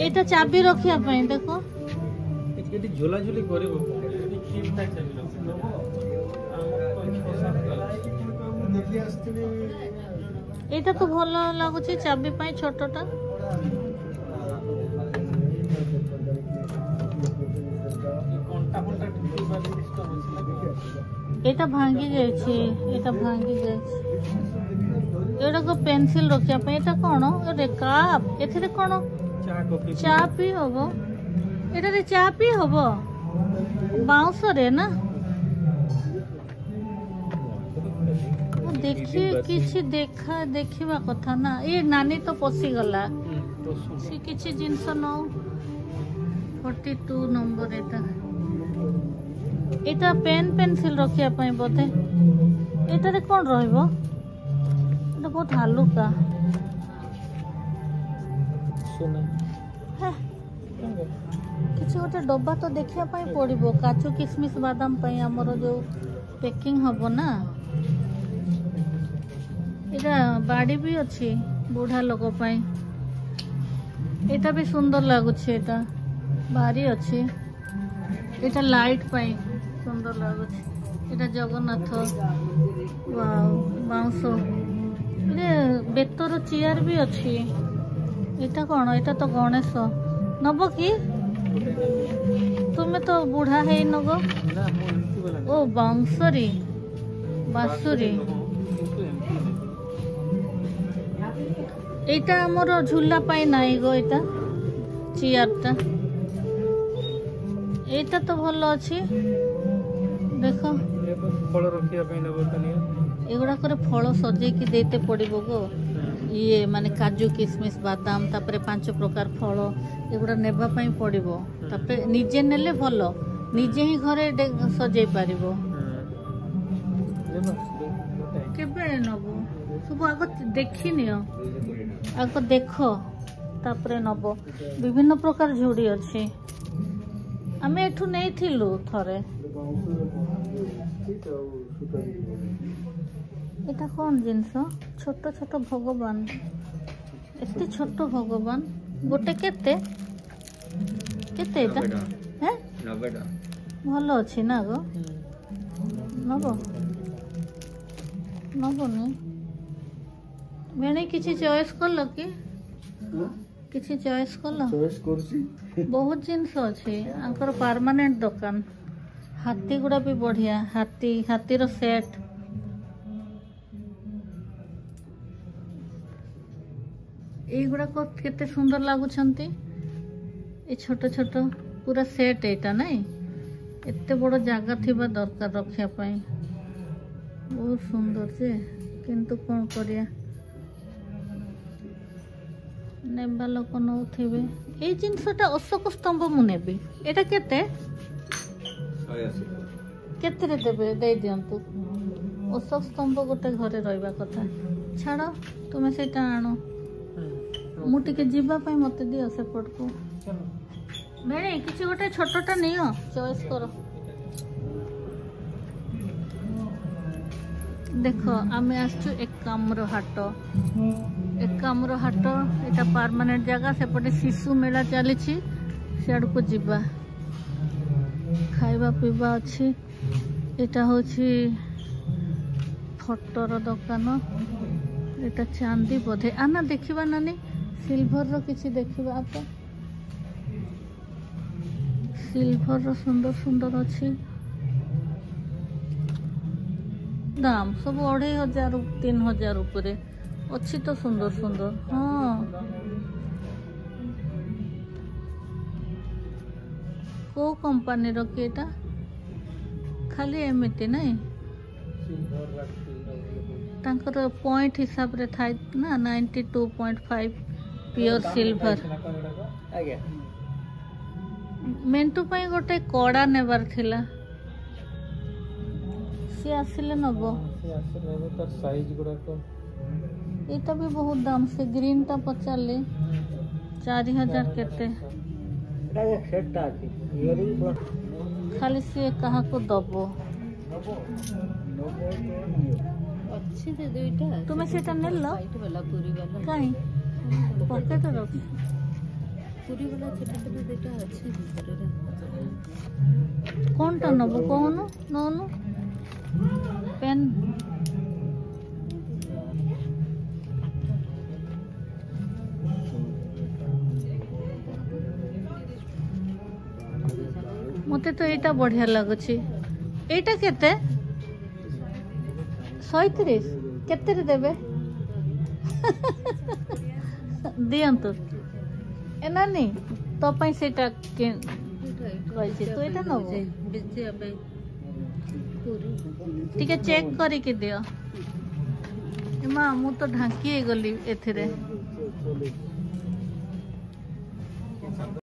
एटा चाबी रखिया पई देखो एटी झोला झोली करबो एटी ठीक ठाक चाबी रखो देखि आस्ते एटा तो भल लागुची चाबी पई छोटटा एटा भांगी जायछि एटा भांगी जायछि एटा को पेंसिल रखिया पे एटा कोन रे कप एथरे कोन चा पी होबो एटा रे चा पी होबो बाउंस रे ना देखि किछि देखिबा कथा ना ए नानी तो पसी गला से किछि जिंस न 42 नंबर एटा पेन पेंसिल रखिया पई बोधे एटा रे कोन रहइबो एटा बहुत हल्का सोना किछि गोटे डब्बा तो देखिया पई पड़िबो काजू किशमिश बादाम पई हमर जो पैकिंग हबो ना एटा बाड़ी भी अछि बूढ़ा लोग पई एटा भी सुंदर लागुछि एटा भारी अछि एटा लाइट पई सुंदर लागुछि एटा जगन्नाथ वाओ बाउंसो ए बेतर चेयर भी अछि एटा कोन एटा तो गणेश नबो की तुमे तो बूढ़ा है नगो ओ बांसुरी बांसुरी एटा हमर झूला पाई नाही गो एटा चेयरटा एटा तो भलो अछि देखो फल रखिया पे नबो तनिया एगुडा करे फल सजे की देते पड़िबो गो ये माने काजू किशमिश बादाम तापरे 5 प्रकार फल एगुडा नेबा पई पड़िबो तापरे निजे नेले भलो निजे ही घरे सजे पारिबो केबे नबो सब आगो देखि नियो आगो देखो तापरे नबो विभिन्न प्रकार झुड़ी अछि आमे एठु नै थिलु थरे एटा कौन जिनस छोट छोट भगवान एते छोट भगवान गोटे केते केते एटा हैं 90 टा भलो अछि ना गो नबो नबो नै मेने किछि चॉइस करलो की किछि चॉइस करलो चॉइस करछि बहुत जिनस अछि आंकर परमानेंट दुकान हाथी गुड़ा भी बढ़िया हाथी रो सेट एगुड़ा को केते सुंदर लागुछंती ए छोट छोट पूरा सेट एटा नहीं एते बड़ जागा थिबा दरकार रखिया पई बहुत सुंदर जे किंतु कोन करिया नेबा लोक नउथिबे ए जिंसटा अशोक स्तंभ मु नेबी एटा केते 80 केते रे देबे दे दियंतु अशोक स्तंभ गोटे घरे रहइबा कथा छाड़ो तुमे सेटा आनो मु टिके जीवा पई मते दियो सेपट को मेरे किछि गोटे छोटटा नियो चॉइस करो देखो आमे आछू एकाम्र हाट एटा परमानेंट जगह सेपटे शिशु मेला चली सियाड़ को जीवा खाइबा पीबा अच्छी एटा होछि फटर दुकान एटा चांदी बोधे आना देखिबा नानी सिल्वर रो किछि देखिबा आप सिल्वर रो सुंदर सुंदर अच्छी दाम सब 2500 3000 ऊपर अच्छी तो सुंदर सुंदर हाँ को कंपनी रो केटा खाली एमिति नहीं तांकर पॉइंट हिसाब रे थाई ना 92.5 प्योर सिल्वर मेंटू पई गोटे कड़ा नेबार थिला सी आसिले नबो तार साइज गुडा को एटा भी बहुत दाम से ग्रीन टा पचाले 4000 केते सेटटा अछि खाली से कहा को दबो अच्छी दे दुईटा तुम्हें सेटा नेलो वाला पूरी वाला काई पॉकेट रख ପୁରୀ ବାଲା ଛୋଟ ଛୋଟ ଦୁଇଟା ଅଛି ଭିତରେ। कौन टा नबो कहनु ननु पेन मते तो एटा बढ़िया लगुछि। एटा केते 130 केते रे देबे दियंतु ए नानी तो पई सेटा के कहछि तो एटा नबो बेचिया पे पुरी टिके चेक करी के दियो मां मु तो ढांकी गली एथिरे।